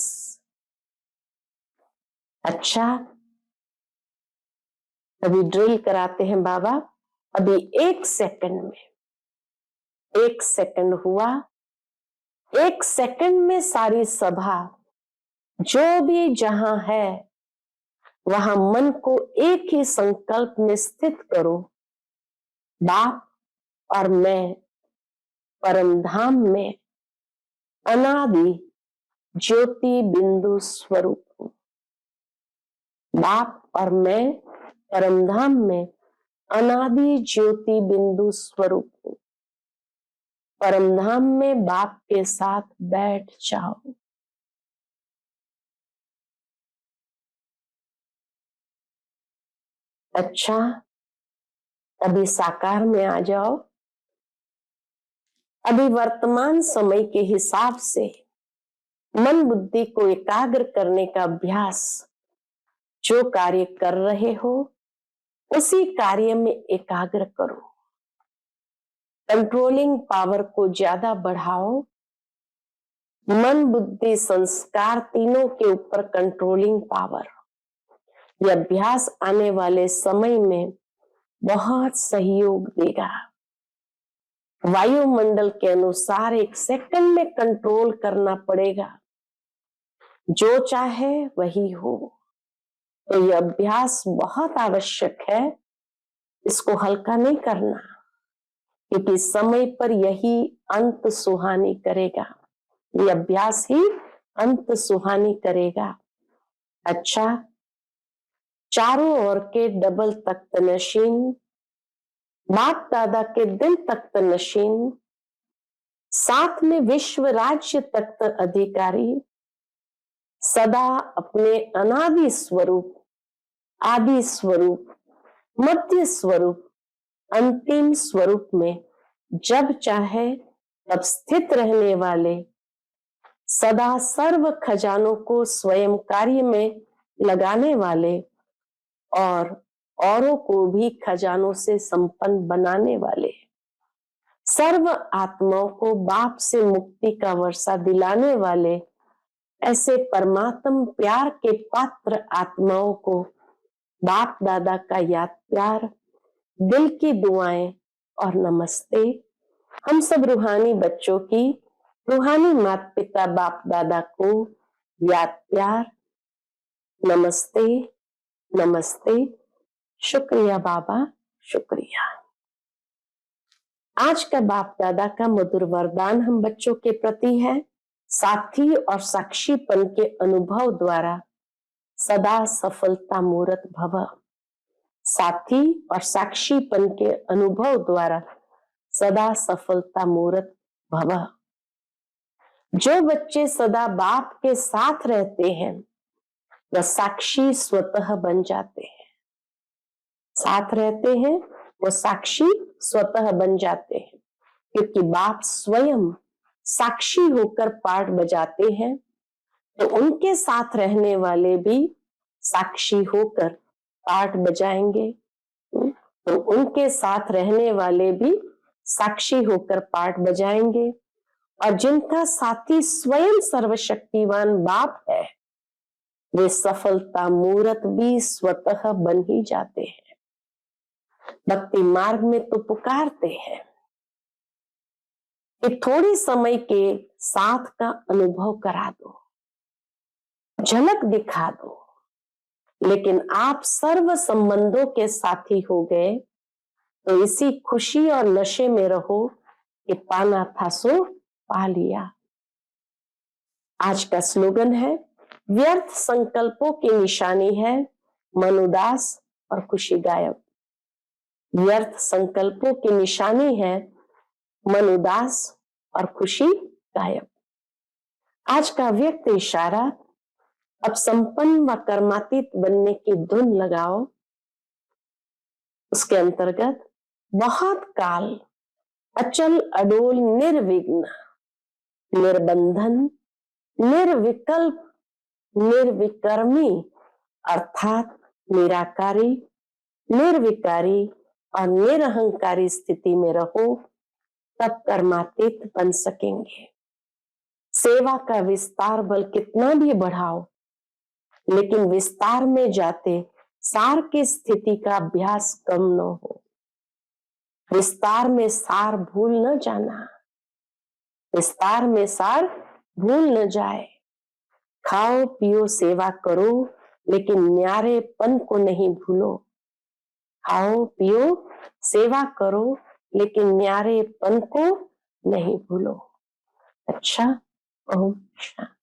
अच्छा, अभी ड्रिल कराते हैं बाबा। अभी 1 सेकंड में, 1 सेकंड हुआ, 1 सेकंड में सारी सभा जो भी जहां है वहां मन को एक ही संकल्प में स्थित करो, बाप और मैं परमधाम में अनादि ज्योति बिंदु स्वरूप हूं। बाप और मैं परमधाम में अनादि ज्योति बिंदु स्वरूप हूं। परमधाम में बाप के साथ बैठ जाओ। अच्छा, अभी साकार में आ जाओ। अभी वर्तमान समय के हिसाब से मन बुद्धि को एकाग्र करने का अभ्यास, जो कार्य कर रहे हो उसी कार्य में एकाग्र करो। कंट्रोलिंग पावर को ज्यादा बढ़ाओ। मन बुद्धि संस्कार तीनों के ऊपर कंट्रोलिंग पावर। यह अभ्यास आने वाले समय में बहुत सहयोग देगा। वायुमंडल के अनुसार 1 सेकंड में कंट्रोल करना पड़ेगा, जो चाहे वही हो। तो यह अभ्यास बहुत आवश्यक है, इसको हल्का नहीं करना, क्योंकि समय पर यही अंत सुहानी करेगा। ये अभ्यास ही अंत सुहानी करेगा। अच्छा, चारों ओर के डबल तख्त नशीन, बाप दादा के दिल तख्त नशीन, साथ में विश्व राज्य तख्त अधिकारी, सदा अपने अनादि स्वरूप, आदि स्वरूप, मध्य स्वरूप, अंतिम स्वरूप में जब चाहे तब स्थित रहने वाले, सदा सर्व खजानों को स्वयं कार्य में लगाने वाले और औरों को भी खजानों से संपन्न बनाने वाले, सर्व आत्माओं को बाप से मुक्ति का वर्षा दिलाने वाले, ऐसे परमात्म प्यार के पात्र आत्माओं को बाप दादा का याद प्यार, दिल की दुआएं और नमस्ते। हम सब रूहानी बच्चों की रूहानी माता पिता बाप दादा को याद प्यार, नमस्ते नमस्ते। शुक्रिया बाबा, शुक्रिया। आज का बाप दादा का मधुर वरदान हम बच्चों के प्रति है, साथी और साक्षीपन के अनुभव द्वारा सदा सफलता मूर्त भव। साथी और साक्षीपन के अनुभव द्वारा सदा सफलता मूर्त भव। जो बच्चे सदा बाप के साथ रहते हैं वह साक्षी स्वतः बन जाते हैं। साथ रहते हैं वो साक्षी स्वतः बन जाते हैं, क्योंकि बाप स्वयं साक्षी होकर पाठ बजाते हैं, तो उनके साथ रहने वाले भी साक्षी होकर पाठ बजाएंगे। तो उनके साथ रहने वाले भी साक्षी होकर पाठ बजाएंगे, और जिनका साथी स्वयं सर्वशक्तिवान बाप है वे सफलता मूर्त भी स्वतः बन ही जाते हैं। भक्ति मार्ग में तो पुकारते हैं कि थोड़ी समय के साथ का अनुभव करा दो, झलक दिखा दो, लेकिन आप सर्व संबंधों के साथी हो गए तो इसी खुशी और नशे में रहो कि पाना था सो पा लिया। आज का स्लोगन है, व्यर्थ संकल्पों की निशानी है मन उदास और खुशी गायब। व्यर्थ संकल्पों की निशानी है मन उदास और खुशी गायब। आज का व्यक्त इशारा, अब संपन्न व कर्मातीत बनने की धुन लगाओ। उसके अंतर्गत बहुत काल अचल अडोल निर्विघ्न निर्बंधन निर्विकल्प निर्विकर्मी अर्थात निराकारी निर्विकारी और निरहंकारी स्थिति में रहो, तब कर्मातीत बन सकेंगे। सेवा का विस्तार बल कितना भी बढ़ाओ, लेकिन विस्तार में जाते सार की स्थिति का अभ्यास कम न हो। विस्तार में सार भूल न जाना, विस्तार में सार भूल न जाए। खाओ पियो सेवा करो, लेकिन न्यारेपन को नहीं भूलो। खाओ पियो सेवा करो, लेकिन न्यारेपन को नहीं भूलो। अच्छा, ओम शांति।